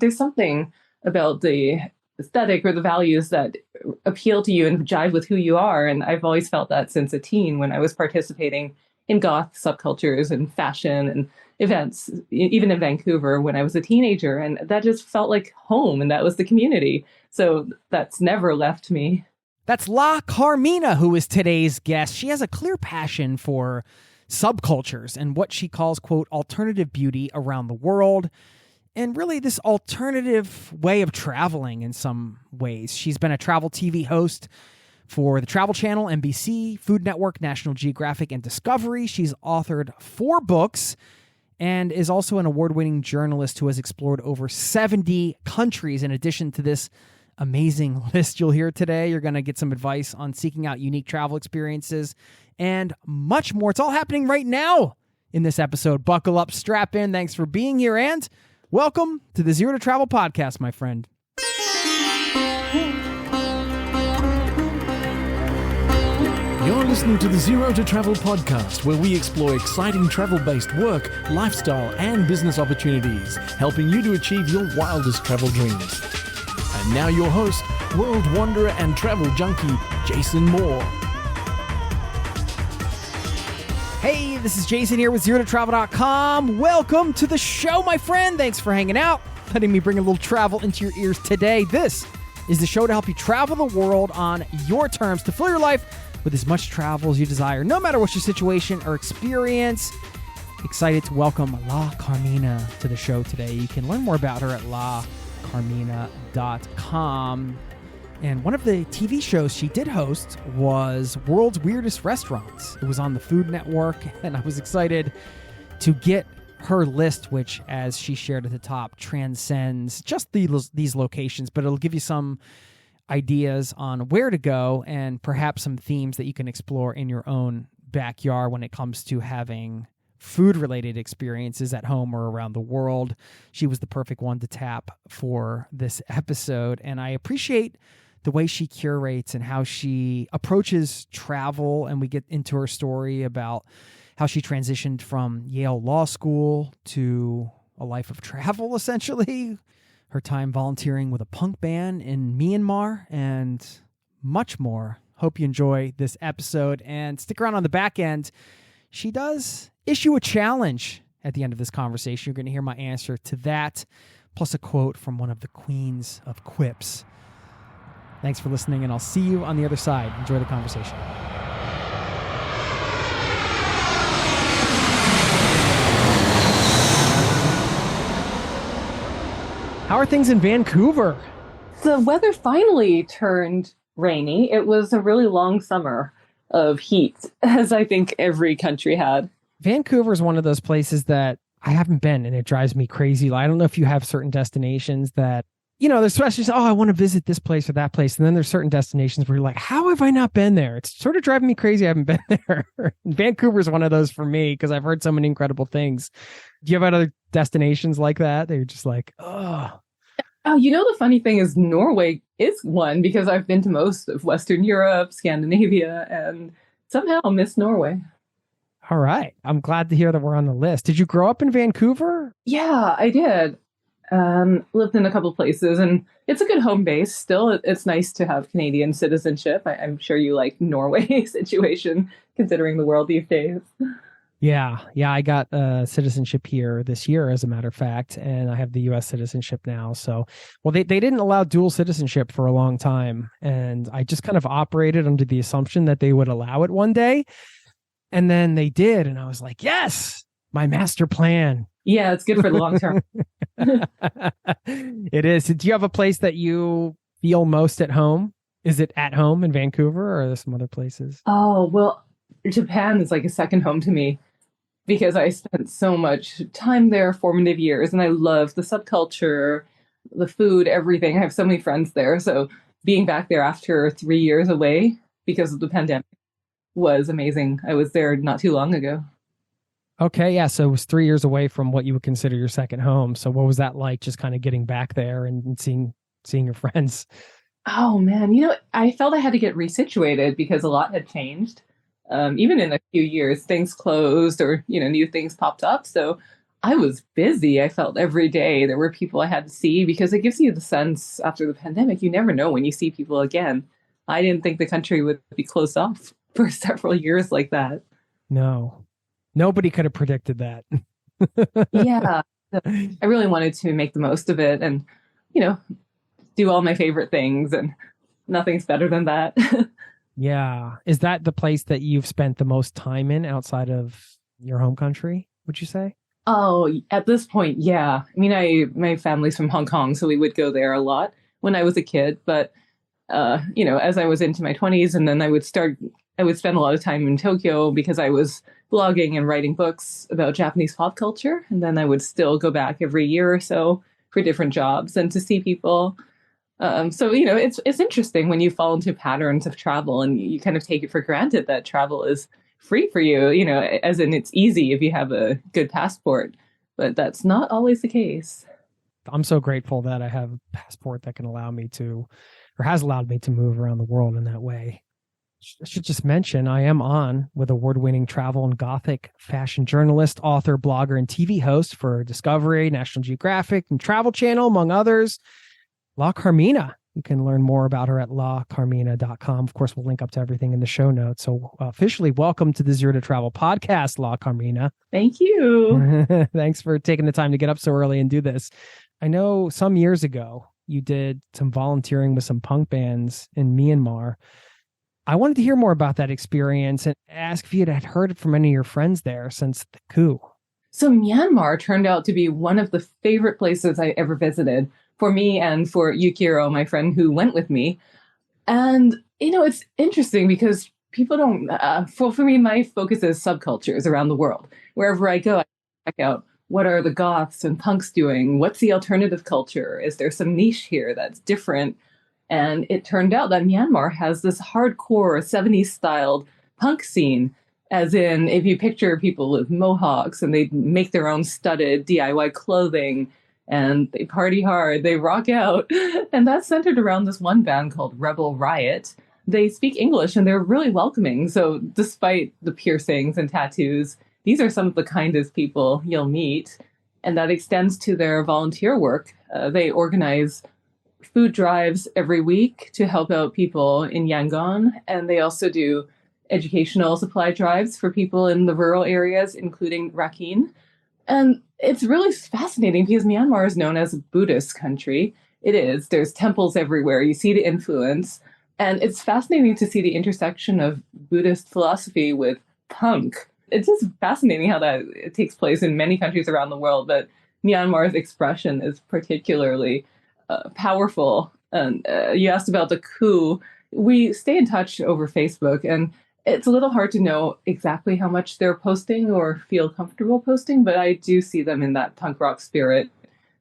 there's something about the aesthetic or the values that appeal to you and jive with who you are. And I've always felt that since a teen when I was participating in goth subcultures and fashion and events, even in Vancouver when I was a teenager. And that just felt like home, and that was the community. So that's never left me. That's La Carmina, who is today's guest. She has a clear passion for subcultures and what she calls, quote, alternative beauty around the world. And really this alternative way of traveling in some ways. She's been a travel TV host for the Travel Channel, NBC, Food Network, National Geographic, and Discovery. She's authored 4 books and is also an award-winning journalist who has explored over 70 countries. In addition to this amazing list you'll hear today, you're going to get some advice on seeking out unique travel experiences and much more. It's all happening right now in this episode. Buckle up, strap in. Thanks for being here, and welcome to the Zero to Travel podcast, my friend. You're listening to the Zero to Travel podcast, where we explore exciting travel-based work, lifestyle, and business opportunities, helping you to achieve your wildest travel dreams. And now your host, world wanderer and travel junkie, Jason Moore. Hey, this is Jason here with ZeroToTravel.com. Welcome to the show, my friend. Thanks for hanging out, letting me bring a little travel into your ears today. This is the show to help you travel the world on your terms, to fill your life with as much travel as you desire, no matter what your situation or experience. Excited to welcome La Carmina to the show today. You can learn more about her at lacarmina.com. And one of the TV shows she did host was World's Weirdest Restaurants. It was on the Food Network, and I was excited to get her list, which, as she shared at the top, transcends just these locations, but it'll give you some ideas on where to go and perhaps some themes that you can explore in your own backyard when it comes to having food-related experiences at home or around the world. She was the perfect one to tap for this episode, and I appreciate the way she curates and how she approaches travel. And we get into her story about how she transitioned from Yale Law School to a life of travel, essentially, her time volunteering with a punk band in Myanmar, and much more. Hope you enjoy this episode, and stick around on the back end. She does issue a challenge at the end of this conversation. You're going to hear my answer to that, plus a quote from one of the queens of quips. Thanks for listening, and I'll see you on the other side. Enjoy the conversation. How are things in Vancouver? The weather finally turned rainy. It was a really long summer of heat, as I think every country had. Vancouver is one of those places that I haven't been, and it drives me crazy. I don't know if you have certain destinations that, you know, there's especially, oh, I want to visit this place or that place. And then there's certain destinations where you're like, how have I not been there? It's sort of driving me crazy. I haven't been there. Vancouver is one of those for me because I've heard so many incredible things. Do you have other destinations like that? They're just like, oh. Oh, you know, the funny thing is Norway is one because I've been to most of Western Europe, Scandinavia, and somehow miss Norway. All right. I'm glad to hear that we're on the list. Did you grow up in Vancouver? Yeah, I did. Lived in a couple places, and it's a good home base. Still, it's nice to have Canadian citizenship. I'm sure you like Norway situation, considering the world these days. Yeah. I got citizenship here this year, as a matter of fact, and I have the U.S. citizenship now. So, well, they didn't allow dual citizenship for a long time, and I just kind of operated under the assumption that they would allow it one day, and then they did, and I was like, yes, my master plan. Yeah, it's good for the long term. It is. Do you have a place that you feel most at home? Is it at home in Vancouver, or are there some other places? Oh, well, Japan is like a second home to me because I spent so much time there, formative years, and I love the subculture, the food, everything. I have so many friends there. So being back there after 3 years away because of the pandemic was amazing. I was there not too long ago. Okay, yeah, so it was 3 years away from what you would consider your second home. So what was that like, just kind of getting back there and seeing your friends? Oh, man, you know, I felt I had to get resituated because a lot had changed. Even in a few years, things closed or, you know, new things popped up. So I was busy. I felt every day there were people I had to see because it gives you the sense after the pandemic, you never know when you see people again. I didn't think the country would be closed off for several years like that. No, nobody could have predicted that. Yeah, I really wanted to make the most of it and, you know, do all my favorite things, and nothing's better than that. Yeah. Is that the place that you've spent the most time in outside of your home country, would you say? Oh, at this point, yeah. I mean, my family's from Hong Kong, so we would go there a lot when I was a kid. But as I was into my 20s, and then I would spend a lot of time in Tokyo because I was blogging and writing books about Japanese pop culture. And then I would still go back every year or so for different jobs and to see people. It's interesting when you fall into patterns of travel and you kind of take it for granted that travel is free for you, as in it's easy if you have a good passport, but that's not always the case. I'm so grateful that I have a passport that can allow me to, or has allowed me to move around the world in that way. I should just mention I am on with award-winning travel and gothic fashion journalist, author, blogger, and TV host for Discovery, National Geographic, and Travel Channel, among others, La Carmina. You can learn more about her at lacarmina.com. Of course, we'll link up to everything in the show notes. So officially welcome to the Zero to Travel podcast, La Carmina. Thank you. Thanks for taking the time to get up so early and do this. I know some years ago you did some volunteering with some punk bands in Myanmar. I wanted to hear more about that experience and ask if you had heard it from any of your friends there since the coup. So Myanmar turned out to be one of the favorite places I ever visited for me and for Yukiro, my friend who went with me. And, it's interesting because people don't, for me, my focus is subcultures around the world. Wherever I go, I check out what are the goths and punks doing? What's the alternative culture? Is there some niche here that's different? And it turned out that Myanmar has this hardcore 70s styled punk scene, as in if you picture people with mohawks and they make their own studded DIY clothing and they party hard, they rock out. And that's centered around this one band called Rebel Riot. They speak English and they're really welcoming. So despite the piercings and tattoos, these are some of the kindest people you'll meet. And that extends to their volunteer work. They organize food drives every week to help out people in Yangon. And they also do educational supply drives for people in the rural areas, including Rakhine. And it's really fascinating because Myanmar is known as a Buddhist country. It is. There's temples everywhere. You see the influence. And it's fascinating to see the intersection of Buddhist philosophy with punk. It's just fascinating how that it takes place in many countries around the world. But Myanmar's expression is particularly powerful. And you asked about the coup. We stay in touch over Facebook, and it's a little hard to know exactly how much they're posting or feel comfortable posting, but I do see them in that punk rock spirit,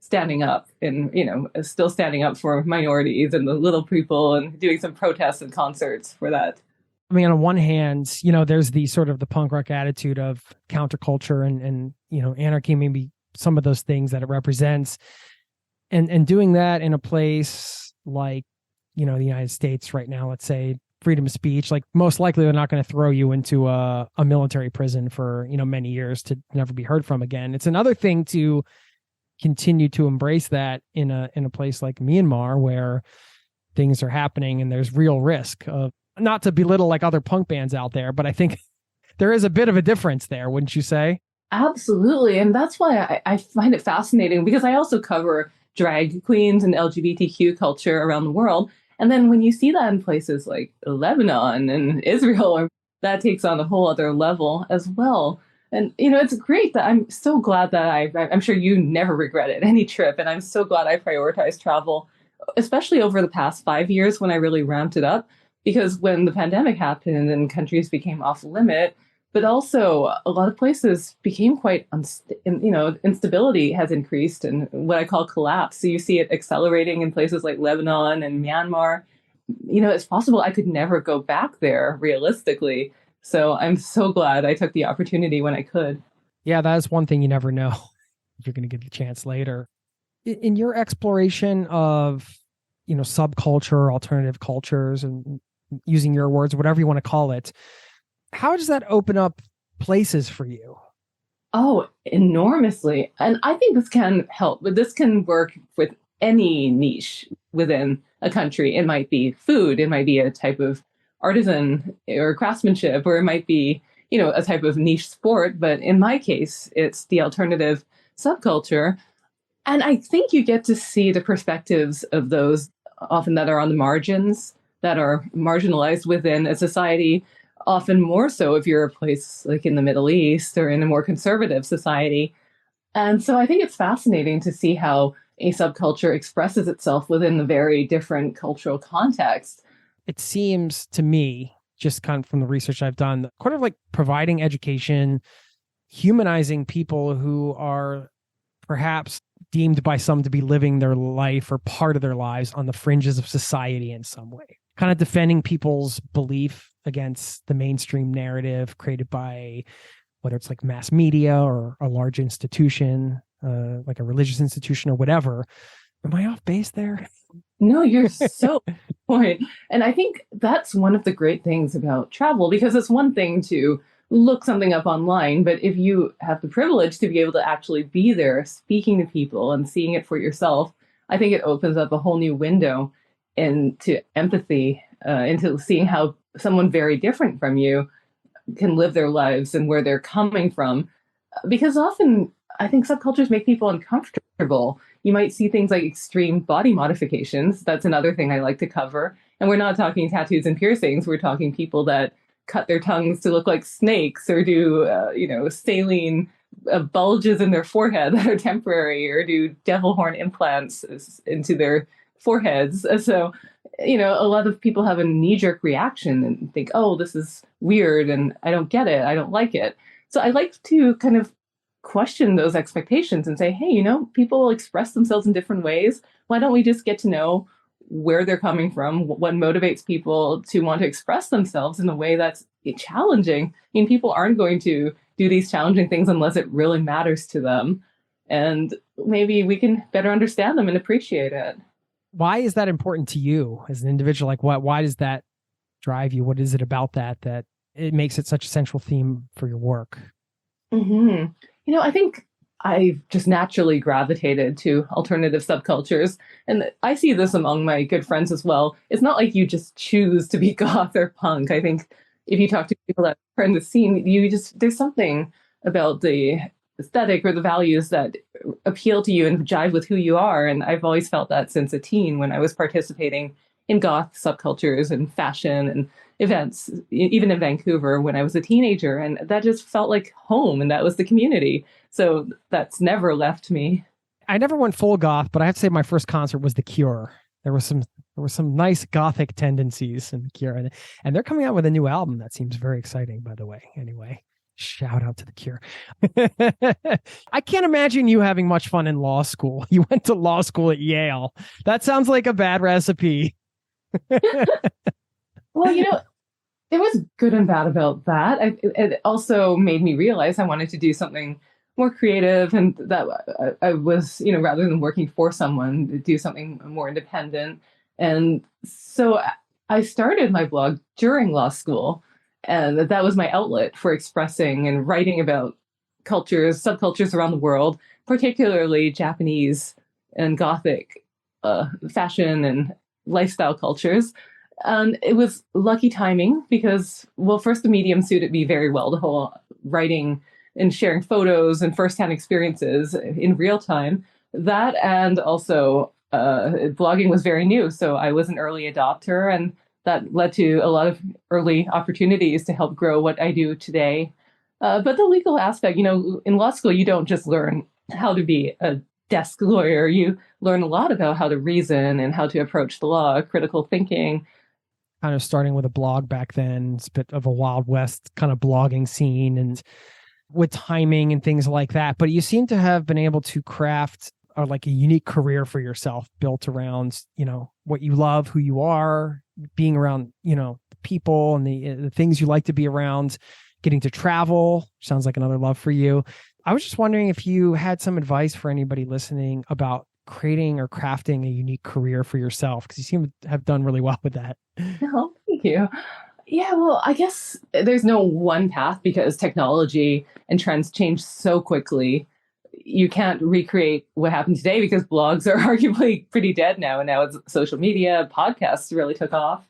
standing up and, still standing up for minorities and the little people and doing some protests and concerts for that. I mean, on one hand, there's the sort of the punk rock attitude of counterculture and anarchy, maybe some of those things that it represents. And doing that in a place like, the United States right now, let's say, freedom of speech, like most likely they're not going to throw you into a military prison for, many years to never be heard from again. It's another thing to continue to embrace that in a place like Myanmar where things are happening and there's real risk of, not to belittle like other punk bands out there, but I think there is a bit of a difference there, wouldn't you say? Absolutely. And that's why I find it fascinating, because I also cover drag queens and LGBTQ culture around the world. And then when you see that in places like Lebanon and Israel, that takes on a whole other level as well. And, it's great that I'm so glad that I'm sure you never regretted any trip. And I'm so glad I prioritized travel, especially over the past 5 years when I really ramped it up. Because when the pandemic happened and countries became off limit, but also a lot of places became quite, instability has increased and what I call collapse. So you see it accelerating in places like Lebanon and Myanmar. It's possible I could never go back there realistically. So I'm so glad I took the opportunity when I could. Yeah, that is one thing you never know if you're going to get the chance later. In your exploration of, subculture, alternative cultures, and using your words, whatever you want to call it, how does that open up places for you? Oh, enormously. And I think this can help, but this can work with any niche within a country. It might be food, it might be a type of artisan or craftsmanship, or it might be, a type of niche sport. But in my case, it's the alternative subculture. And I think you get to see the perspectives of those often that are on the margins, that are marginalized within a society, often more so if you're a place like in the Middle East or in a more conservative society. And so I think it's fascinating to see how a subculture expresses itself within a very different cultural context. It seems to me, just kind of from the research I've done, kind of like providing education, humanizing people who are perhaps deemed by some to be living their life or part of their lives on the fringes of society in some way. Kind of defending people's belief against the mainstream narrative created by whether it's like mass media or a large institution, like a religious institution or whatever. Am I off base there? No, you're so point. And I think that's one of the great things about travel, because it's one thing to look something up online, but if you have the privilege to be able to actually be there, speaking to people and seeing it for yourself, I think it opens up a whole new window into empathy, into seeing how someone very different from you can live their lives and where they're coming from. Because often I think subcultures make people uncomfortable. You might see things like extreme body modifications. That's another thing I like to cover. And we're not talking tattoos and piercings. We're talking people that cut their tongues to look like snakes, or do, saline bulges in their forehead that are temporary, or do devil horn implants into their foreheads. So, a lot of people have a knee-jerk reaction and think, oh, this is weird and I don't get it. I don't like it. So I like to kind of question those expectations and say, hey, people express themselves in different ways. Why don't we just get to know where they're coming from, what motivates people to want to express themselves in a way that's challenging? I mean, people aren't going to do these challenging things unless it really matters to them. And maybe we can better understand them and appreciate it. Why is that important to you as an individual? Like, why does that drive you? What is it about that it makes it such a central theme for your work? Mm-hmm. I think I've just naturally gravitated to alternative subcultures. And I see this among my good friends as well. It's not like you just choose to be goth or punk. I think if you talk to people that are in the scene, there's something about the aesthetic or the values that appeal to you and jive with who you are. And I've always felt that since a teen when I was participating in goth subcultures and fashion and events, even in Vancouver when I was a teenager. And that just felt like home, and that was the community. So that's never left me. I never went full goth, but I have to say my first concert was The Cure. There were some nice gothic tendencies in The Cure, and they're coming out with a new album that seems very exciting, by the way. Anyway, shout out to The Cure. I can't imagine you having much fun in law school. You went to law school at Yale. That sounds like a bad recipe. Well, there was good and bad about that. It also made me realize I wanted to do something more creative, and that I was, rather than working for someone, do something more independent. And so I started my blog during law school, and that was my outlet for expressing and writing about subcultures around the world, particularly Japanese and Gothic fashion and lifestyle cultures. And it was lucky timing because, well, first, the medium suited me very well, the whole writing and sharing photos and firsthand experiences in real time. That, and also blogging was very new. So I was an early adopter, and that led to a lot of early opportunities to help grow what I do today. But the legal aspect, in law school, you don't just learn how to be a desk lawyer. You learn a lot about how to reason and how to approach the law, critical thinking. Kind of starting with a blog back then, it's a bit of a Wild West kind of blogging scene and with timing and things like that. But you seem to have been able to craft like a unique career for yourself built around, what you love, who you are, being around, the people and the things you like to be around, getting to travel. Sounds like another love for you. I was just wondering if you had some advice for anybody listening about creating or crafting a unique career for yourself, because you seem to have done really well with that. Oh, thank you. Yeah, well, I guess there's no one path because technology and trends change so quickly. You can't recreate what happened today because blogs are arguably pretty dead now. And now it's social media, podcasts really took off.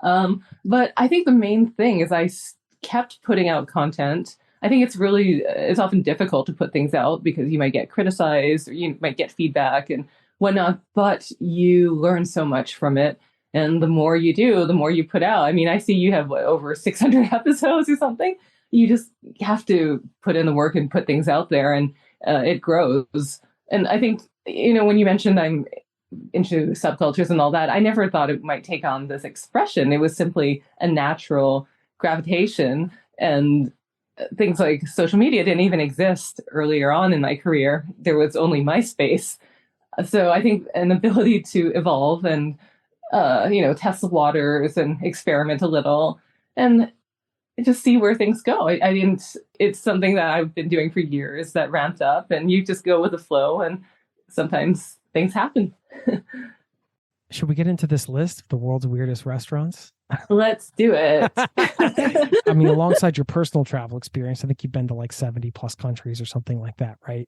But I think the main thing is kept putting out content. I think it's often difficult to put things out because you might get criticized or you might get feedback and whatnot, but you learn so much from it. And the more you do, the more you put out. I mean, I see you have over 600 episodes or something. You just have to put in the work and put things out there, and it grows. And I think, when you mentioned I'm into subcultures and all that, I never thought it might take on this expression. It was simply a natural gravitation. And things like social media didn't even exist earlier on in my career. There was only MySpace. So I think an ability to evolve and test the waters and experiment a little and just see where things go. I mean, it's something that I've been doing for years that ramped up, and you just go with the flow, and sometimes things happen. Should we get into this list of the world's weirdest restaurants? Let's do it. I mean, alongside your personal travel experience, I think you've been to like 70 plus countries or something like that, right?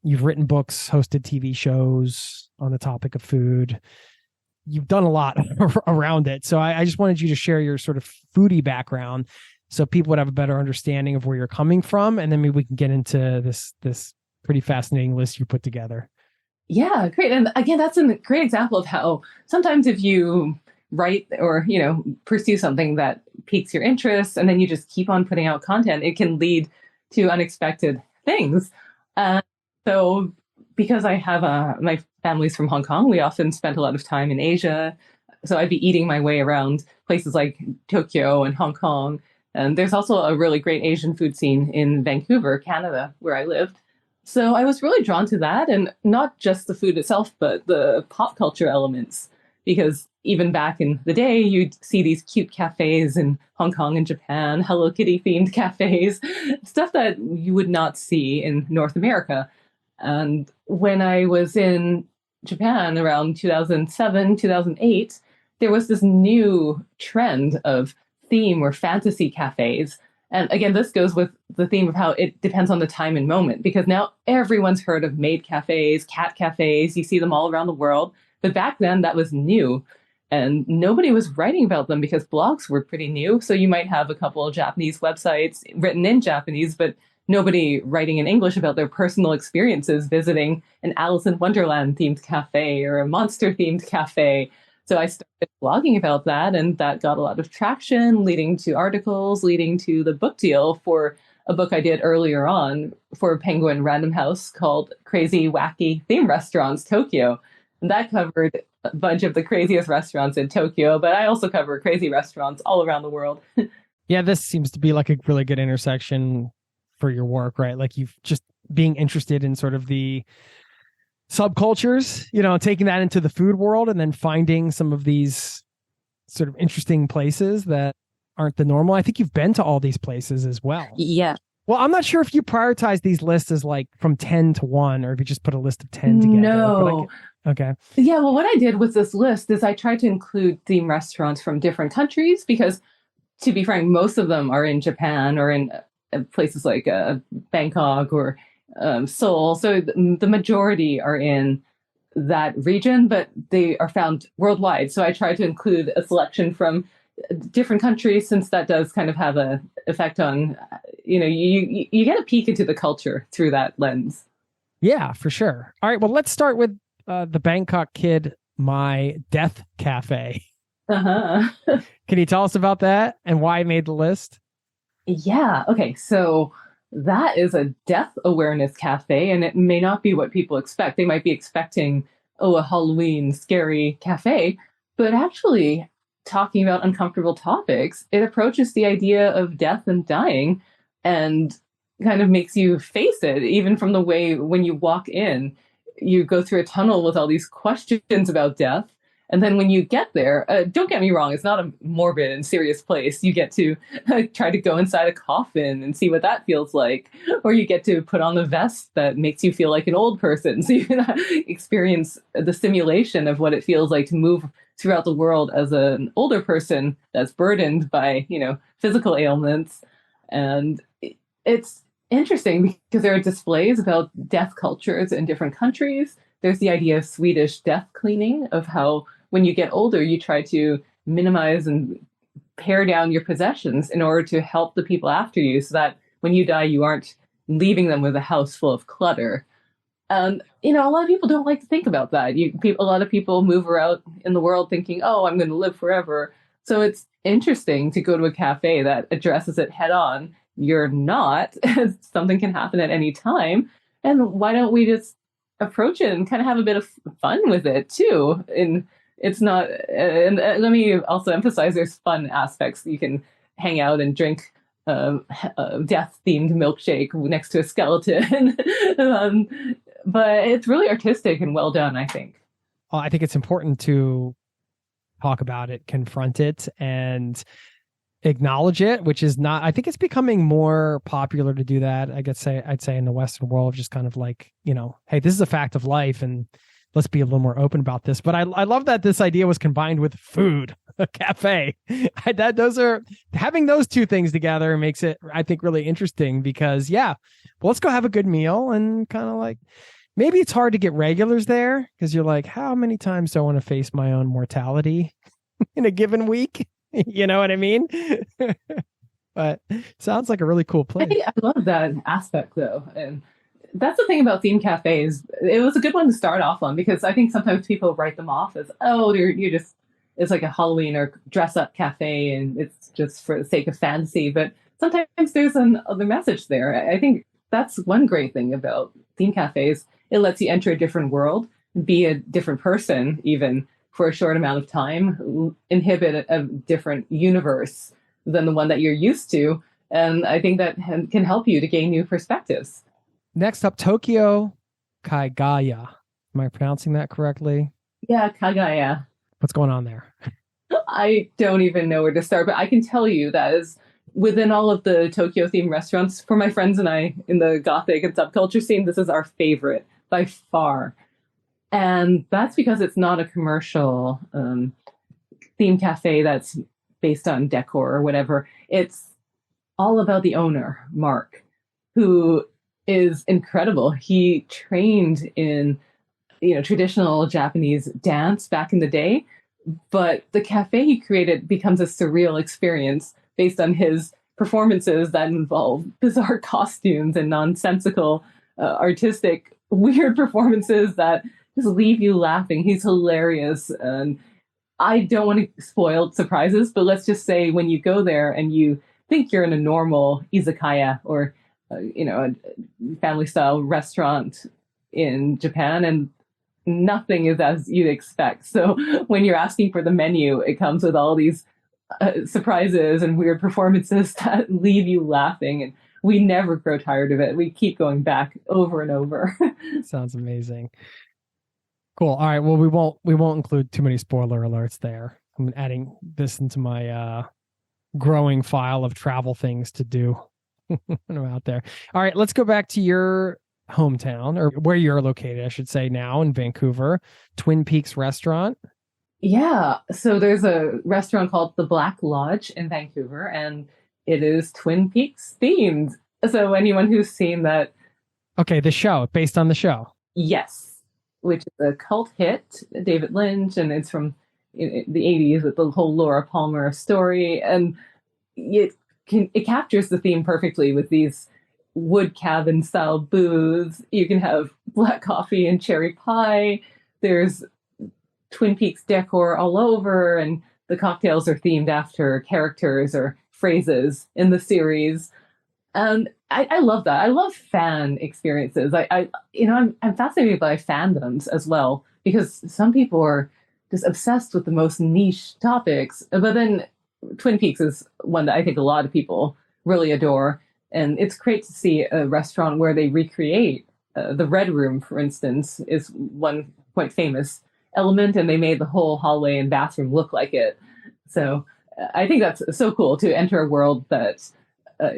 You've written books, hosted TV shows on the topic of food. You've done a lot around it. So I just wanted you to share your sort of foodie background so people would have a better understanding of where you're coming from. And then maybe we can get into this pretty fascinating list you put together. Yeah, great. And again, that's a great example of how sometimes if you write or, pursue something that piques your interest and then you just keep on putting out content, it can lead to unexpected things. So because I have my family's from Hong Kong, we often spent a lot of time in Asia. So I'd be eating my way around places like Tokyo and Hong Kong. And there's also a really great Asian food scene in Vancouver, Canada, where I lived. So I was really drawn to that, and not just the food itself, but the pop culture elements, because even back in the day, you'd see these cute cafes in Hong Kong and Japan, Hello Kitty themed cafes, stuff that you would not see in North America. And when I was in Japan around 2007, 2008, there was this new trend of theme or fantasy cafes. And again, this goes with the theme of how it depends on the time and moment, because now everyone's heard of maid cafes, cat cafes. You see them all around the world. But back then, that was new. And nobody was writing about them because blogs were pretty new. So you might have a couple of Japanese websites written in Japanese, but nobody writing in English about their personal experiences visiting an Alice in Wonderland themed cafe or a monster themed cafe. So I started blogging about that, and that got a lot of traction, leading to articles, leading to the book deal for a book I did earlier on for Penguin Random House called Crazy Wacky Theme Restaurants Tokyo. And that covered a bunch of the craziest restaurants in Tokyo, but I also cover crazy restaurants all around the world. Yeah, this seems to be like a really good intersection for your work, right? Like you've just being interested in sort of the subcultures, taking that into the food world and then finding some of these sort of interesting places that aren't the normal. I think you've been to all these places as well. Yeah. Well, I'm not sure if you prioritize these lists as like from 10 to 1 or if you just put a list of 10 together. No. Okay. Yeah, well, what I did with this list is I tried to include theme restaurants from different countries because, to be frank, most of them are in Japan or in places like Bangkok or Seoul. So the majority are in that region, but they are found worldwide. So I try to include a selection from different countries, since that does kind of have an effect on, you get a peek into the culture through that lens. Yeah, for sure. All right, well, let's start with the Bangkok Kid, My Death Cafe. Uh-huh. Can you tell us about that and why it made the list? Yeah. Okay. So that is a death awareness cafe, and it may not be what people expect. They might be expecting, a Halloween scary cafe, but actually talking about uncomfortable topics, it approaches the idea of death and dying and kind of makes you face it, even from the way when you walk in, you go through a tunnel with all these questions about death. And then when you get there, don't get me wrong, it's not a morbid and serious place. You get to try to go inside a coffin and see what that feels like. Or you get to put on a vest that makes you feel like an old person. So you can experience the simulation of what it feels like to move throughout the world as an older person that's burdened by, physical ailments. And it's interesting because there are displays about death cultures in different countries. There's the idea of Swedish death cleaning, of how when you get older, you try to minimize and pare down your possessions in order to help the people after you, so that when you die, you aren't leaving them with a house full of clutter. And, a lot of people don't like to think about that. A lot of people move around in the world thinking, oh, I'm going to live forever. So it's interesting to go to a cafe that addresses it head on. You're not. Something can happen at any time. And why don't we just approach it and kind of have a bit of fun with it too? And it's not, and let me also emphasize, there's fun aspects. You can hang out and drink a death-themed milkshake next to a skeleton. But it's really artistic and well done, I think. Well, I think it's important to talk about it, confront it, and acknowledge it, which is not, I think it's becoming more popular to do that. I'd say in the Western world, just kind of like, hey, this is a fact of life and let's be a little more open about this. But I love that this idea was combined with food, a cafe. Having those two things together makes it, I think, really interesting because, well, let's go have a good meal and kind of like, maybe it's hard to get regulars there because you're like, how many times do I want to face my own mortality in a given week? You know what I mean? But sounds like a really cool place. I love that aspect though. And that's the thing about theme cafes. It was a good one to start off on because I think sometimes people write them off as, oh, it's like a Halloween or dress up cafe and it's just for the sake of fantasy. But sometimes there's another message there. I think that's one great thing about theme cafes. It lets you enter a different world, be a different person, even for a short amount of time, inhibit a different universe than the one that you're used to. And I think that can help you to gain new perspectives. Next up, Tokyo Kaigaya. Am I pronouncing that correctly? Yeah, Kagaya. What's going on there? I don't even know where to start, but I can tell you that is within all of the Tokyo themed restaurants, for my friends and I in the Gothic and subculture scene, this is our favorite by far. And that's because it's not a commercial theme cafe that's based on decor or whatever. It's all about the owner, Mark, who is incredible. He trained in, traditional Japanese dance back in the day, but the cafe he created becomes a surreal experience based on his performances that involve bizarre costumes and nonsensical, artistic, weird performances that just leave you laughing. He's hilarious. And I don't want to spoil surprises, but let's just say when you go there and you think you're in a normal izakaya or a family style restaurant in Japan, and nothing is as you'd expect. So when you're asking for the menu, it comes with all these surprises and weird performances that leave you laughing. And we never grow tired of it. We keep going back over and over. Sounds amazing. Cool. All right. Well, we won't include too many spoiler alerts there. I'm adding this into my growing file of travel things to do when I'm out there. All right, let's go back to your hometown, or where you're located, I should say, now in Vancouver. Twin Peaks Restaurant. Yeah. So there's a restaurant called the Black Lodge in Vancouver, and it is Twin Peaks themed. So anyone who's seen that. Okay, the show, based on the show. Yes, which is a cult hit, David Lynch, and it's from the 80s with the whole Laura Palmer story. And it captures the theme perfectly with these wood cabin style booths. You can have black coffee and cherry pie. There's Twin Peaks decor all over, and the cocktails are themed after characters or phrases in the series. And I love that. I love fan experiences. I'm fascinated by fandoms as well, because some people are just obsessed with the most niche topics. But then Twin Peaks is one that I think a lot of people really adore. And it's great to see a restaurant where they recreate the Red Room, for instance, is one quite famous element, and they made the whole hallway and bathroom look like it. So I think that's so cool to enter a world that uh,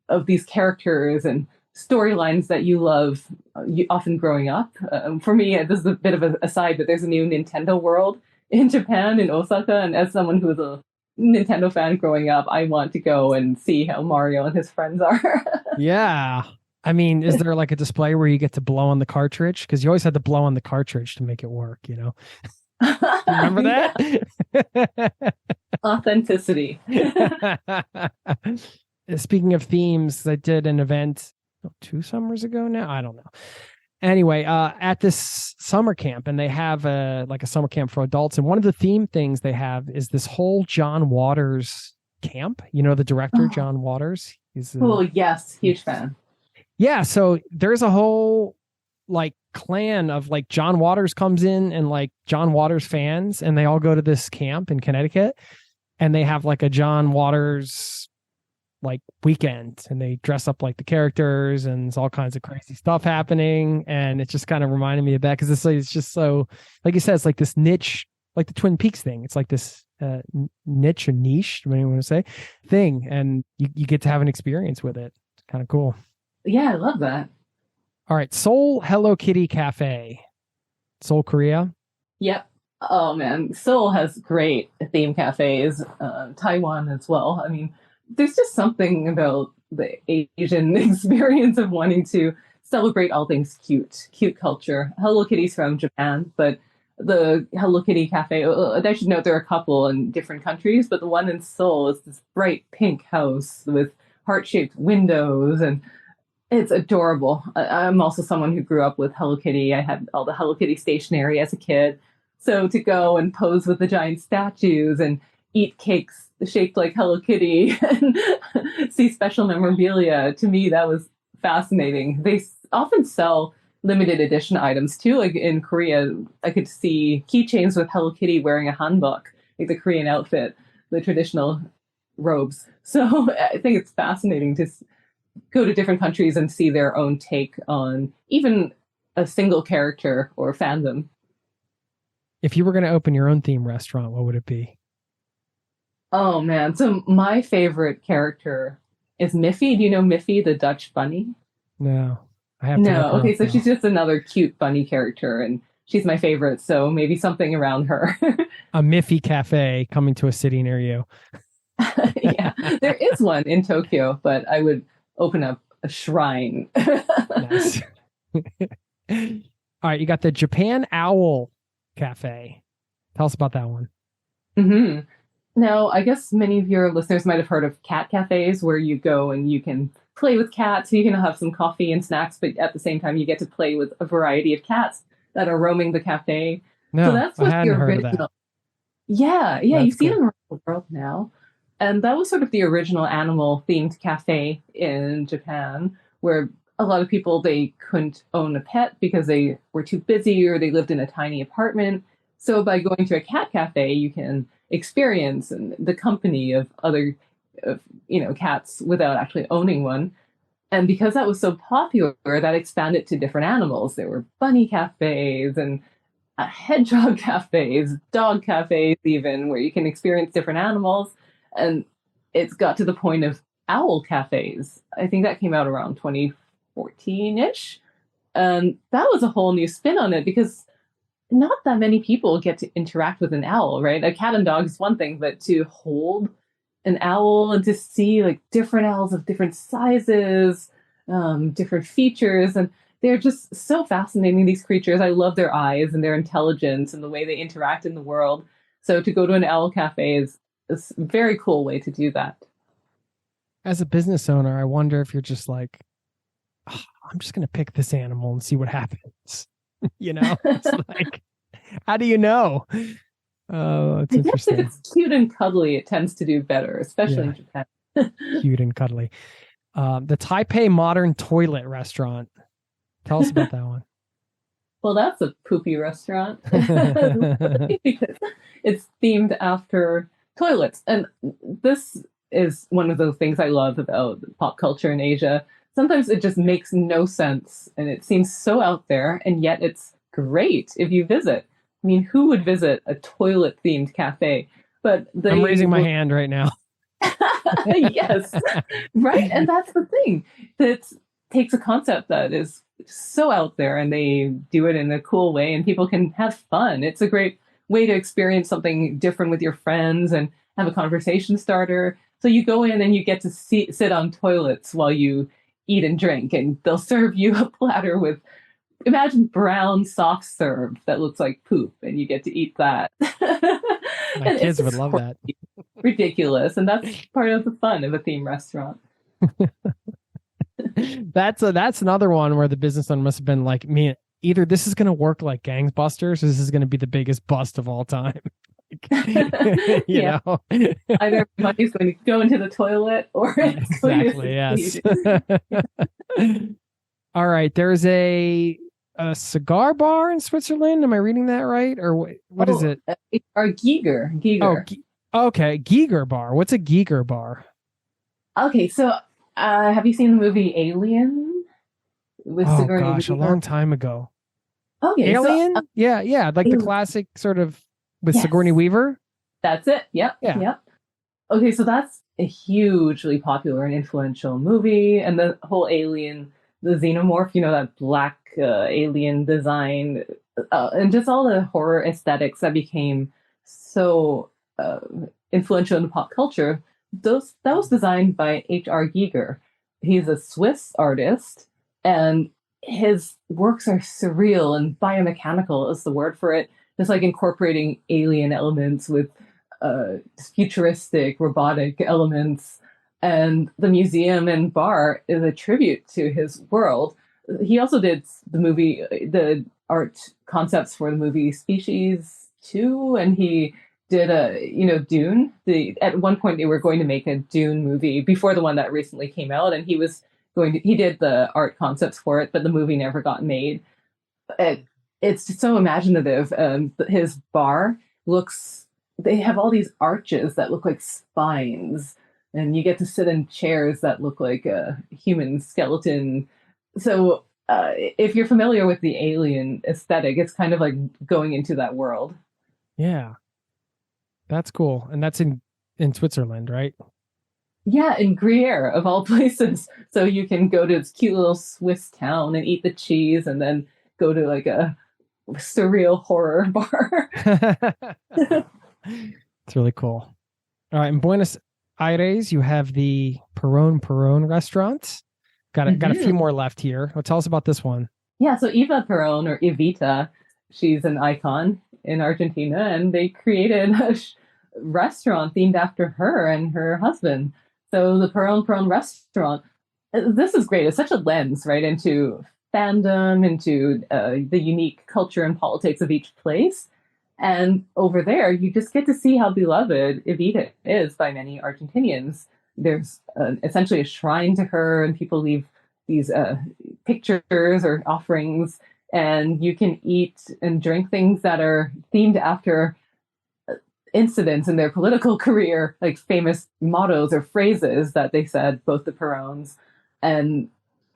of these characters and storylines that you love, often growing up. For me, this is a bit of an aside, but there's a new Nintendo World in Japan, in Osaka, and as someone who was a Nintendo fan growing up, I want to go and see how Mario and his friends are. Yeah. I mean, is there like a display where you get to blow on the cartridge? Because you always had to blow on the cartridge to make it work, you know? Remember that? Authenticity. Speaking of themes, I did an event 2 summers ago now. I don't know. Anyway, at this summer camp, and they have a summer camp for adults. And one of the theme things they have is this whole John Waters camp. You know, the director, John Waters. He's oh, yes. Huge fan. Yeah. So there's a whole like clan of like John Waters comes in and like John Waters fans, and they all go to this camp in Connecticut, and they have like a John Waters like weekend, and they dress up like the characters, and there's all kinds of crazy stuff happening. And it just kind of reminded me of that because it's just so, like you said, it's like this niche, like the Twin Peaks thing. It's like this niche or niche, whatever you want to say, thing, and you get to have an experience with it. It's kind of cool. Yeah, I love that. All right, Seoul Hello Kitty Cafe, Seoul, Korea. Yep. Oh man, Seoul has great theme cafes. Taiwan as well. I mean, there's just something about the Asian experience of wanting to celebrate all things cute culture. Hello Kitty's from Japan, but the Hello Kitty Cafe, I should note there are a couple in different countries, but the one in Seoul is this bright pink house with heart-shaped windows, and it's adorable. I'm also someone who grew up with Hello Kitty. I had all the Hello Kitty stationery as a kid. So to go and pose with the giant statues and eat cakes shaped like Hello Kitty and see special memorabilia, to me, that was fascinating. They often sell limited edition items too. Like in Korea, I could see keychains with Hello Kitty wearing a hanbok, like the Korean outfit, the traditional robes. So I think it's fascinating to go to different countries and see their own take on even a single character or fandom. If you were going to open your own theme restaurant, what would it be? Oh man, so my favorite character is Miffy. Do you know Miffy, the Dutch bunny? No, I have to. No, okay, so she's just another cute bunny character, and she's my favorite, so maybe something around her. A Miffy cafe coming to a city near you. Yeah, there is one in Tokyo, but I would open up a shrine. Nice. All right, you got the Japan Owl Cafe. Tell us about that one. Mm-hmm. Now, I guess many of your listeners might have heard of cat cafes where you go and you can play with cats. You can have some coffee and snacks, but at the same time, you get to play with a variety of cats that are roaming the cafe. No, so that's what I hadn't the heard original. of that. Yeah, That's you see cool. them around the world now. And that was sort of the original animal-themed cafe in Japan, where a lot of people, they couldn't own a pet because they were too busy or they lived in a tiny apartment. So by going to a cat cafe, you can experience the company of other cats without actually owning one. And because that was so popular, that expanded to different animals. There were bunny cafes and hedgehog cafes, dog cafes even, where you can experience different animals. And it's got to the point of owl cafes. I think that came out around 2014-ish. And that was a whole new spin on it because not that many people get to interact with an owl, right? A cat and dog is one thing, but to hold an owl and to see like different owls of different sizes, different features, and they're just so fascinating, these creatures. I love their eyes and their intelligence and the way they interact in the world. So to go to an owl cafe is a very cool way to do that. As a business owner, I wonder if you're just like, oh, I'm just going to pick this animal and see what happens. It's like, how do you know? Oh, it's interesting. If it's cute and cuddly, it tends to do better, especially in Japan. Cute and cuddly. The Taipei Modern Toilet Restaurant. Tell us about that one. Well, that's a poopy restaurant because it's themed after toilets. And this is one of those things I love about pop culture in Asia. Sometimes it just makes no sense and it seems so out there, and yet it's great if you visit. I mean, who would visit a toilet themed cafe? But I'm raising my hand right now. yes, right. And that's the thing that takes a concept that is so out there and they do it in a cool way and people can have fun. It's a great way to experience something different with your friends and have a conversation starter. So you go in and you get to sit on toilets while you eat and drink, and they'll serve you a platter with, imagine brown soft serve that looks like poop, and you get to eat that. My kids would love that. Ridiculous, and that's part of the fun of a theme restaurant. That's another one where the business owner must have been like, me, either this is going to work like gangbusters or this is going to be the biggest bust of all time. you know, either money's going to go into the toilet or it's exactly, yes. All right, there's a cigar bar in Switzerland. Am I reading that right, or what is it? Or Giger. Okay, Giger bar. What's a Giger bar? Okay, so have you seen the movie Alien? With Sigourney Weaver? A long time ago. Okay, Alien? So, yeah, like the classic sort of with Sigourney Weaver. That's it. Yep. Okay, so that's a hugely popular and influential movie, and the whole Alien, the xenomorph, that black alien design, and just all the horror aesthetics that became so influential in pop culture. That was designed by H.R. Giger. He's a Swiss artist, and his works are surreal and biomechanical is the word for it. It's like incorporating alien elements with futuristic robotic elements. And the museum and bar is a tribute to his world. He also did the art concepts for the movie Species 2, and he did Dune. At one point they were going to make a Dune movie before the one that recently came out, and he did the art concepts for it, but the movie never got made. It's just so imaginative. His bar they have all these arches that look like spines, and you get to sit in chairs that look like a human skeleton. So if you're familiar with the Alien aesthetic, it's kind of like going into that world. Yeah. That's cool. And that's in Switzerland, right? Yeah, in Gruyere, of all places. So you can go to this cute little Swiss town and eat the cheese and then go to like a surreal horror bar. It's really cool. All right, in Buenos Aires, you have the Perón restaurant. Got a few more left here. Well, tell us about this one. Yeah, so Eva Perón, or Evita, she's an icon in Argentina, and they created a restaurant themed after her and her husband. So the Perón restaurant, this is great. It's such a lens, right, into fandom, into the unique culture and politics of each place. And over there, you just get to see how beloved Evita is by many Argentinians. There's essentially a shrine to her, and people leave these pictures or offerings, and you can eat and drink things that are themed after incidents in their political career, like famous mottos or phrases that they said, both the Perones. And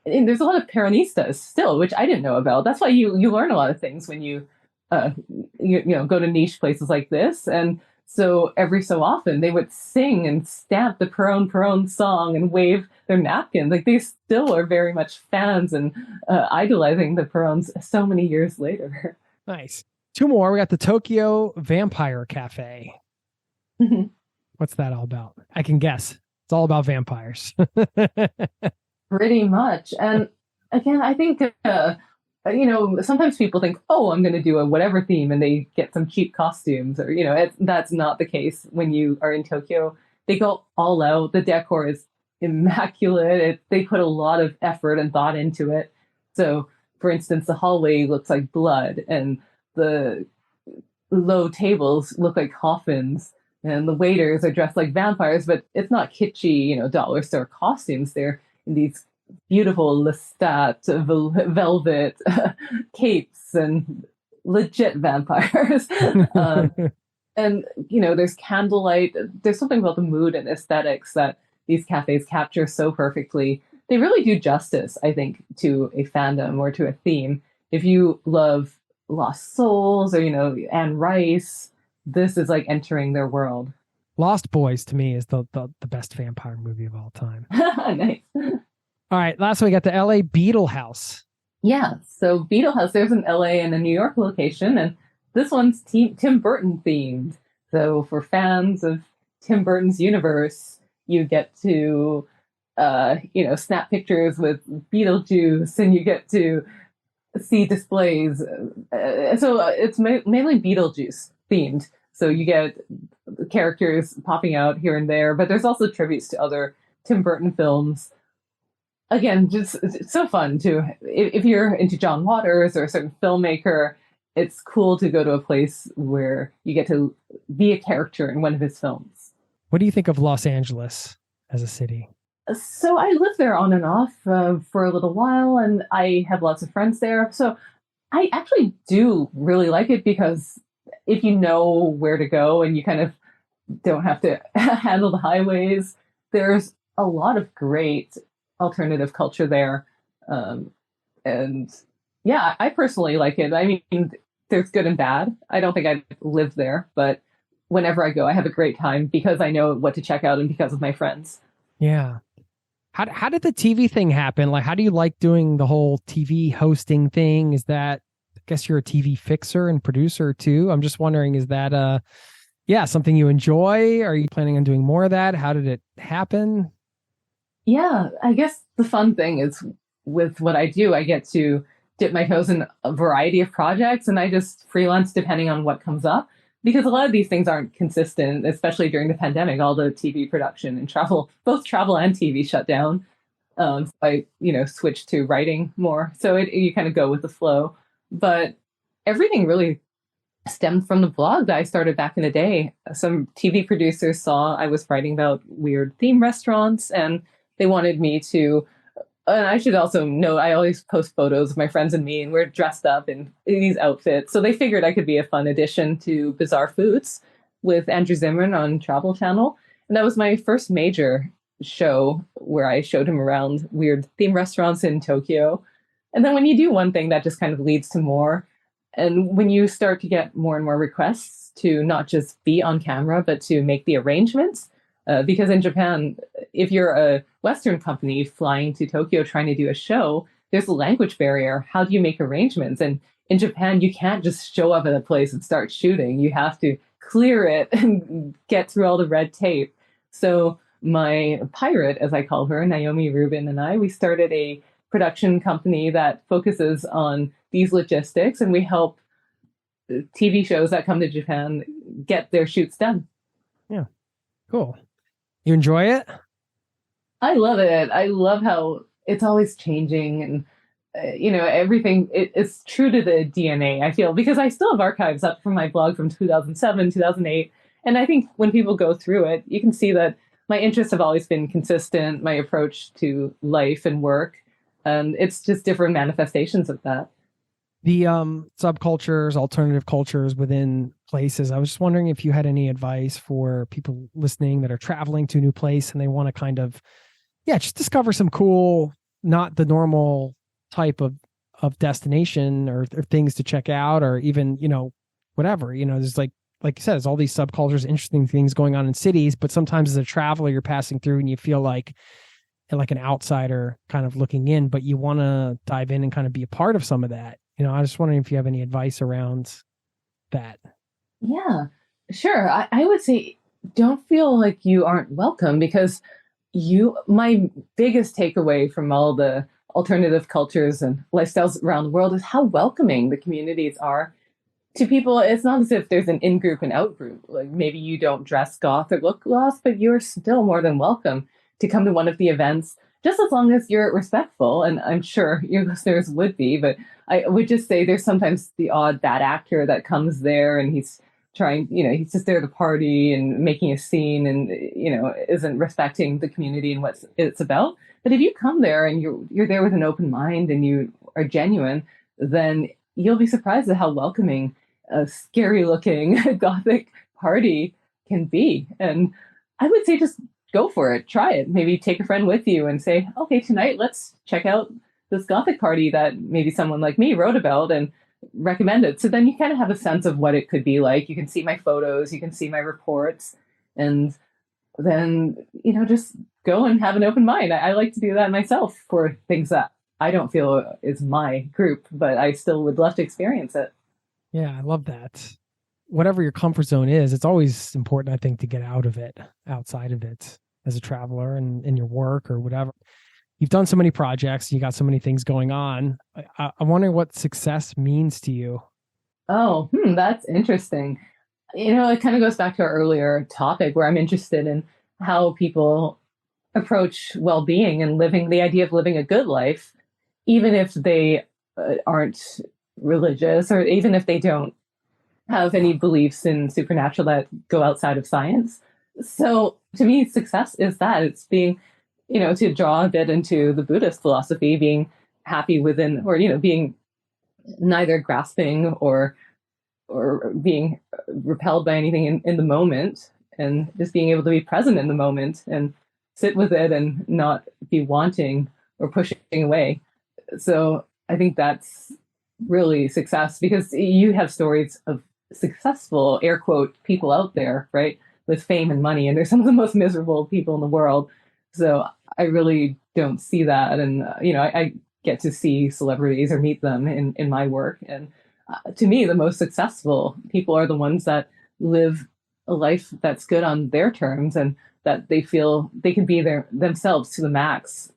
there's a lot of Peronistas still, which I didn't know about. That's why you learn a lot of things when you go to niche places like this. And so every so often they would sing and stamp the Perón song and wave their napkins. Like they still are very much fans and idolizing the Perones so many years later. Nice. Two more. We got the Tokyo Vampire Cafe. What's that all about? I can guess. It's all about vampires. Pretty much. And again, I think, sometimes people think, oh, I'm going to do a whatever theme, and they get some cheap costumes, or, that's not the case when you are in Tokyo. They go all out. The decor is immaculate. They put a lot of effort and thought into it. So, for instance, the hallway looks like blood, and the low tables look like coffins, and the waiters are dressed like vampires, but it's not kitschy, dollar store costumes. They're in these beautiful Lestat velvet capes and legit vampires. And, there's candlelight. There's something about the mood and aesthetics that these cafes capture so perfectly. They really do justice, I think, to a fandom or to a theme. If you love Lost Souls or, Anne Rice. This is like entering their world. Lost Boys to me is the best vampire movie of all time. Nice. All right, last we got the LA Beetle House. Yeah, so Beetle House, there's an LA and a New York location, and this one's Tim Burton themed. So for fans of Tim Burton's universe, you get to, snap pictures with Beetlejuice, and you get to see displays. So it's mainly Beetlejuice themed. So you get characters popping out here and there, but there's also tributes to other Tim Burton films. Again, just it's so fun to, if you're into John Waters or a certain filmmaker, it's cool to go to a place where you get to be a character in one of his films. What do you think of Los Angeles as a city? So I lived there on and off for a little while, and I have lots of friends there. So I actually do really like it because if you know where to go and you kind of don't have to handle the highways, there's a lot of great alternative culture there. And yeah, I personally like it. I mean, there's good and bad. I don't think I'd live there, but whenever I go, I have a great time because I know what to check out and because of my friends. Yeah. How did the TV thing happen? Like, how do you like doing the whole TV hosting thing? Is that, I guess you're a TV fixer and producer too. I'm just wondering, is that, something you enjoy? Are you planning on doing more of that? How did it happen? Yeah, I guess the fun thing is with what I do, I get to dip my toes in a variety of projects, and I just freelance depending on what comes up. Because a lot of these things aren't consistent, especially during the pandemic. All the TV production and travel, both travel and TV shut down. So I, switched to writing more. So you kind of go with the flow. But everything really stemmed from the blog that I started back in the day. Some TV producers saw I was writing about weird theme restaurants, and they wanted me to. And I should also note, I always post photos of my friends and me, and we're dressed up in these outfits. So they figured I could be a fun addition to Bizarre Foods with Andrew Zimmern on Travel Channel. And that was my first major show where I showed him around weird theme restaurants in Tokyo. And then when you do one thing, that just kind of leads to more. And when you start to get more and more requests to not just be on camera, but to make the arrangements, because in Japan, if you're a Western company flying to Tokyo trying to do a show, there's a language barrier. How do you make arrangements? And in Japan, you can't just show up at a place and start shooting. You have to clear it and get through all the red tape. So my pirate, as I call her, Naomi Rubin and I, we started a production company that focuses on these logistics, and we help TV shows that come to Japan get their shoots done. Yeah, cool. You enjoy it? I love it. I love how it's always changing, and everything. It's true to the DNA, I feel, because I still have archives up from my blog from 2007, 2008, and I think when people go through it, you can see that my interests have always been consistent. My approach to life and work, and it's just different manifestations of that. The subcultures, alternative cultures within places. I was just wondering if you had any advice for people listening that are traveling to a new place and they want to kind of, just discover some cool, not the normal type of destination or things to check out, or even, whatever, there's like you said, there's all these subcultures, interesting things going on in cities, but sometimes as a traveler, you're passing through and you feel like an outsider kind of looking in, but you want to dive in and kind of be a part of some of that. I was just wondering if you have any advice around that. Yeah, sure. I would say don't feel like you aren't welcome, because my biggest takeaway from all the alternative cultures and lifestyles around the world is how welcoming the communities are to people. It's not as if there's an in-group and out-group. Like maybe you don't dress goth or look goth, but you're still more than welcome to come to one of the events, just as long as you're respectful. And I'm sure your listeners would be, but I would just say there's sometimes the odd bad actor that comes there and he's trying, he's just there to party and making a scene and, isn't respecting the community and what it's about. But if you come there and you're there with an open mind and you are genuine, then you'll be surprised at how welcoming a scary looking gothic party can be. And I would say just go for it. Try it. Maybe take a friend with you and say, okay, tonight let's check out this gothic party that maybe someone like me wrote about, and recommend it. So then you kind of have a sense of what it could be like. You can see my photos, you can see my reports, and then, just go and have an open mind. I like to do that myself for things that I don't feel is my group, but I still would love to experience it. Yeah, I love that. Whatever your comfort zone is, it's always important, I think, to get out of it, outside of it as a traveler and in your work or whatever. You've done so many projects, you got so many things going on. I'm wondering what success means to you. Oh, that's interesting. It kind of goes back to our earlier topic where I'm interested in how people approach well-being and the idea of living a good life, even if they aren't religious or even if they don't have any beliefs in supernatural that go outside of science. So to me, success is that it's being, to draw a bit into the Buddhist philosophy, being happy within, or, being neither grasping or being repelled by anything in the moment, and just being able to be present in the moment and sit with it and not be wanting or pushing away. So I think that's really success, because you have stories of successful, air quote, people out there, right, with fame and money, and they're some of the most miserable people in the world. So I really don't see that. And, I get to see celebrities or meet them in my work. And to me, the most successful people are the ones that live a life that's good on their terms and that they feel they can be themselves to the max,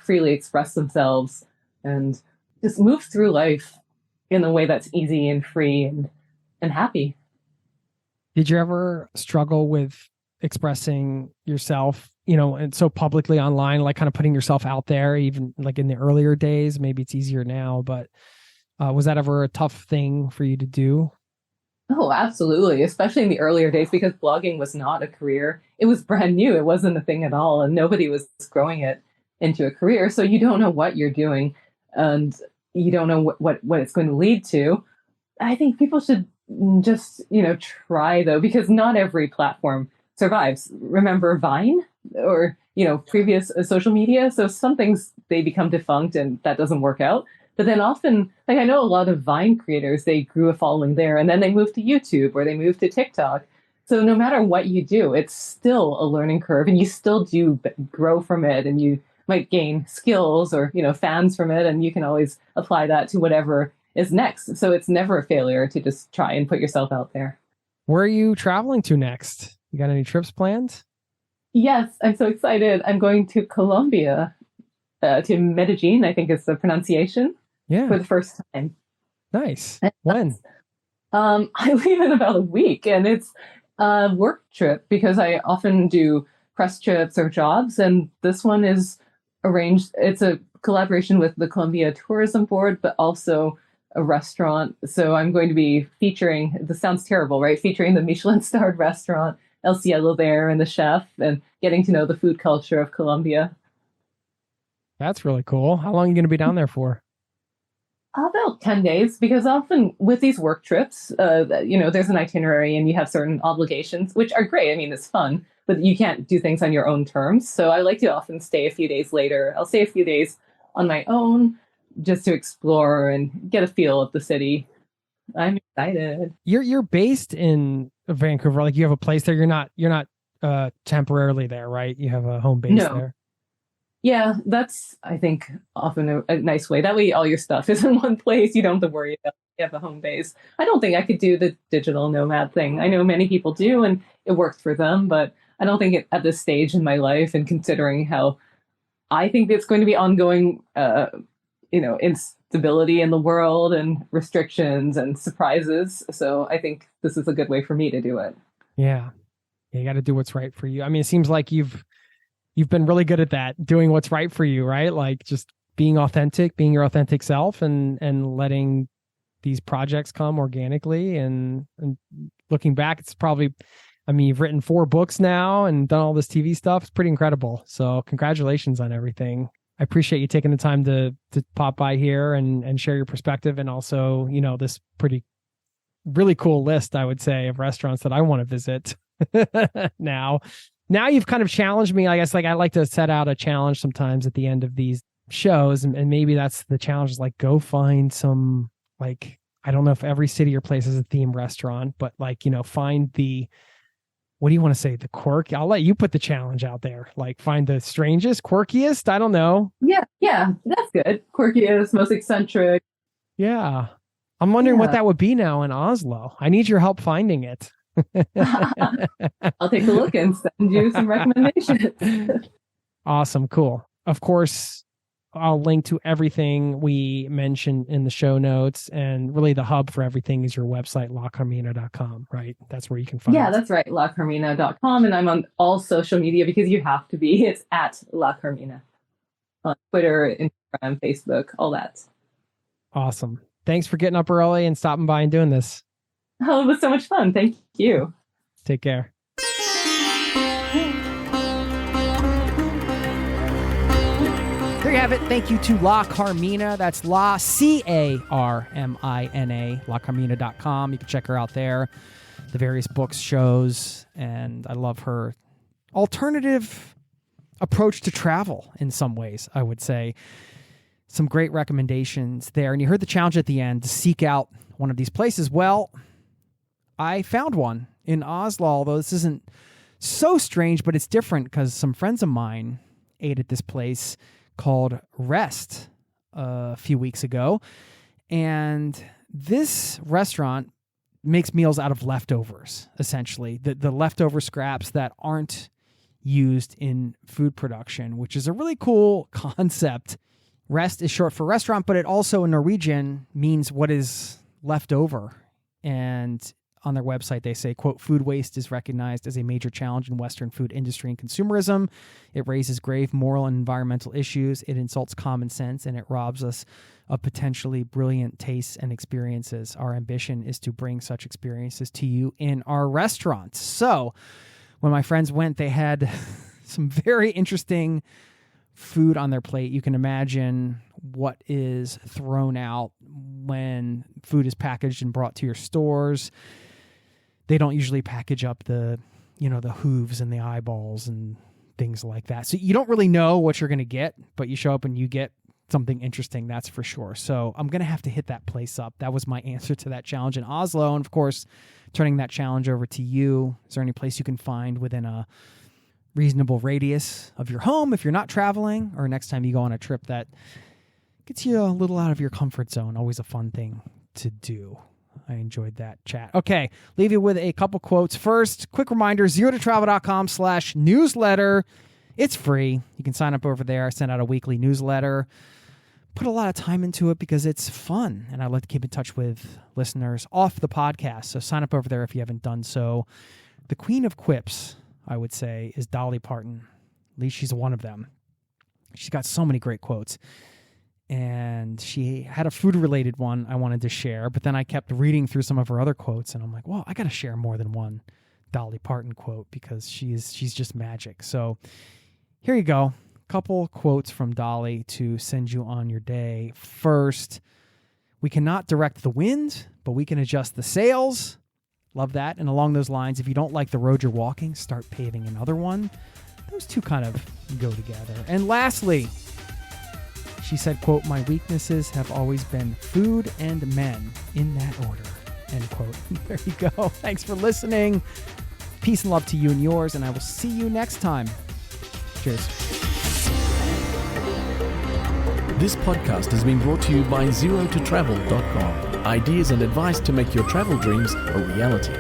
freely express themselves and just move through life in a way that's easy and free and happy. Did you ever struggle with expressing yourself, and so publicly online, like kind of putting yourself out there, even like in the earlier days? Maybe it's easier now, but was that ever a tough thing for you to do? Oh, absolutely. Especially in the earlier days, because blogging was not a career. It was brand new. It wasn't a thing at all. And nobody was growing it into a career. So you don't know what you're doing and you don't know what it's going to lead to. I think people should just, try, though, because not every platform survives. Remember Vine or, previous social media? So some things, they become defunct and that doesn't work out. But then often, like I know a lot of Vine creators, they grew a following there and then they moved to YouTube or they moved to TikTok. So no matter what you do, it's still a learning curve and you still do grow from it, and you might gain skills or, fans from it, and you can always apply that to whatever is next. So it's never a failure to just try and put yourself out there. Where are you traveling to next? You got any trips planned? Yes, I'm so excited. I'm going to Colombia, to Medellin, I think is the pronunciation. Yeah. For the first time. Nice. When? I leave in about a week, and it's a work trip because I often do press trips or jobs, and this one is arranged. It's a collaboration with the Colombia Tourism Board, but also a restaurant. So I'm going to be featuring, this sounds terrible, right? Featuring the Michelin-starred restaurant El Cielo there and the chef, and getting to know the food culture of Colombia. That's really cool. How long are you going to be down there for? About 10 days, because often with these work trips, there's an itinerary and you have certain obligations, which are great. I mean, it's fun, but you can't do things on your own terms. So I like to often stay a few days later. I'll stay a few days on my own just to explore and get a feel of the city. I'm excited. You're based in Vancouver, like you have a place there. You're not temporarily there, right? You have a home base there. Yeah, that's, I think, often a nice way. That way all your stuff is in one place. You don't have to worry about you have a home base. I don't think I could do the digital nomad thing. I know many people do, and it worked for them, but I don't think at this stage in my life, and considering how I think it's going to be ongoing, instability in the world and restrictions and surprises. So I think this is a good way for me to do it. Yeah. You got to do what's right for you. I mean, it seems like you've been really good at that, doing what's right for you, right? Like just being authentic, being your authentic self, and letting these projects come organically. And looking back, it's probably, I mean, you've written 4 books now and done all this TV stuff. It's pretty incredible. So congratulations on everything. I appreciate you taking the time to pop by here and share your perspective. And also, this really cool list, I would say, of restaurants that I want to visit Now you've kind of challenged me. I guess like I like to set out a challenge sometimes at the end of these shows, and maybe that's the challenge, is like go find some like, I don't know if every city or place has a theme restaurant, but like, find what do you want to say? The quirk? I'll let you put the challenge out there. Like, find the strangest, quirkiest. I don't know. Yeah, that's good. Quirkiest, most eccentric. Yeah. I'm wondering what that would be now in Oslo. I need your help finding it. I'll take a look and send you some recommendations. Awesome. Cool. Of course, I'll link to everything we mentioned in the show notes, and really the hub for everything is your website, lacarmina.com, right? That's where you can find it. Yeah, that's right, lacarmina.com, and I'm on all social media because you have to be. It's at La Carmina on Twitter, Instagram, Facebook, all that. Awesome. Thanks for getting up early and stopping by and doing this. Oh, it was so much fun. Thank you. Take care. There you have it. Thank you to La Carmina. That's La, Carmina, lacarmina.com. You can check her out there. The various books, shows, and I love her alternative approach to travel in some ways, I would say. Some great recommendations there. And you heard the challenge at the end to seek out one of these places. Well, I found one in Oslo, although this isn't so strange, but it's different because some friends of mine ate at this place called Rest a few weeks ago. And this restaurant makes meals out of leftovers, essentially. The leftover scraps that aren't used in food production, which is a really cool concept. Rest is short for restaurant, but it also in Norwegian means what is left over. And on their website, they say, quote, food waste is recognized as a major challenge in Western food industry and consumerism. It raises grave moral and environmental issues. It insults common sense, and it robs us of potentially brilliant tastes and experiences. Our ambition is to bring such experiences to you in our restaurants. So when my friends went, they had some very interesting food on their plate. You can imagine what is thrown out when food is packaged and brought to your stores. They don't usually package up the hooves and the eyeballs and things like that. So you don't really know what you're going to get, but you show up and you get something interesting, that's for sure. So I'm going to have to hit that place up. That was my answer to that challenge in Oslo. And of course, turning that challenge over to you. Is there any place you can find within a reasonable radius of your home if you're not traveling, or next time you go on a trip that gets you a little out of your comfort zone? Always a fun thing to do. I enjoyed that chat. Okay, leave you with a couple quotes. First, quick reminder, zerototravel.com/newsletter. It's free. You can sign up over there. I send out a weekly newsletter. Put a lot of time into it because it's fun, and I like to keep in touch with listeners off the podcast. So sign up over there if you haven't done so. The queen of quips, I would say, is Dolly Parton. At least she's one of them. She's got so many great quotes. And she had a food-related one I wanted to share, but then I kept reading through some of her other quotes, and I'm like, well, I got to share more than one Dolly Parton quote because she's just magic. So here you go. Couple quotes from Dolly to send you on your day. First, we cannot direct the wind, but we can adjust the sails. Love that. And along those lines, if you don't like the road you're walking, start paving another one. Those two kind of go together. And lastly, she said, quote, my weaknesses have always been food and men, in that order, end quote. There you go. Thanks for listening. Peace and love to you and yours, and I will see you next time. Cheers. This podcast has been brought to you by zerototravel.com. Ideas and advice to make your travel dreams a reality.